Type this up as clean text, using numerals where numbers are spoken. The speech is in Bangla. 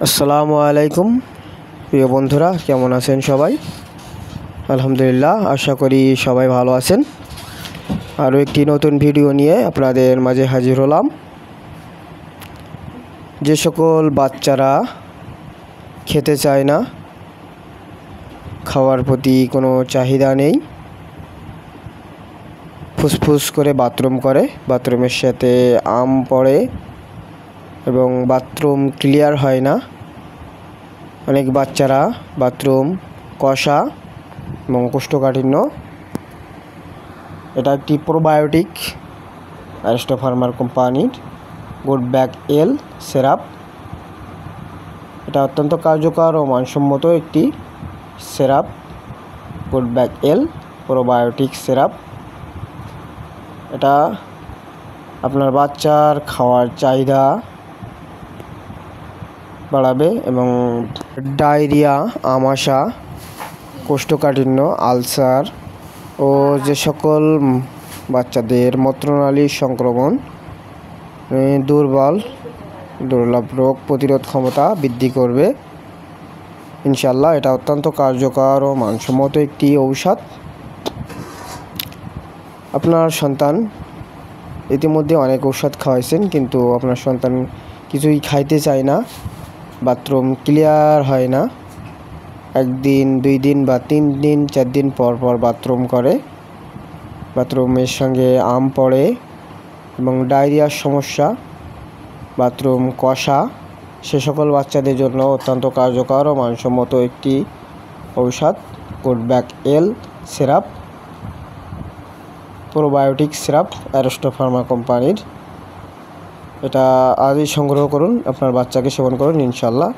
আসসালামু আলাইকুম প্রিয় বন্ধুরা, কেমন আছেন সবাই? আলহামদুলিল্লাহ, আশা করি সবাই ভালো আছেন। আরও একটি নতুন ভিডিও নিয়ে আপনাদের মাঝে হাজির হলাম। যে সকল বাচ্চারা খেতে চায় না, খাওয়ার প্রতি কোনো চাহিদা নেই, ফুসফুস করে বাথরুম করে, বাথরুমের সাথে আম পড়ে এবং বাথরুম ক্লিয়ার হয় না, অনেক বাচ্চারা বাথরুম কষা এবং কোষ্ঠকাঠিন্য, এটা একটি প্রোবায়োটিক অ্যারিস্টো ফার্মার কোম্পানির গুড ব্যাক এল সিরাপ। এটা অত্যন্ত কার্যকর ও মানসম্মত একটি সিরাপ, গুড ব্যাক এল প্রোবায়োটিক সিরাপ। এটা আপনার বাচ্চার খাওয়ার চাহিদা বাড়াবে এবং ডায়রিয়া, আমাশা, কোষ্ঠকাঠিন্য, আলসার ও যে সকল বাচ্চাদের মূত্রনালীর সংক্রমণ, দুর্লভ রোগ প্রতিরোধ ক্ষমতা বৃদ্ধি করবে ইনশাল্লাহ। এটা অত্যন্ত কার্যকর ও মানসম্মত একটি ঔষধ। আপনার সন্তান ইতিমধ্যে অনেক ঔষধ খাওয়াইছেন, কিন্তু আপনার সন্তান কিছুই খাইতে চায় না, বাথরুম ক্লিয়ার হয় না, একদিন 2 দিন বা 3 দিন 4 দিন পর পর বাথরুম করে, বাথরুমের সঙ্গে আম পড়ে এবং ডায়রিয়ার সমস্যা, বাথরুম কষা, সে সকল বাচ্চাদের জন্য অত্যন্ত কার্যকর ও মানসম্মত একটি ঔষধ গুড ব্যাক এল syrup, probiotic syrup Aristo Pharma কোম্পানির। এটা আজই সংগ্রহ করুন, আপনার বাচ্চাকে সেবন করুন ইনশাল্লাহ।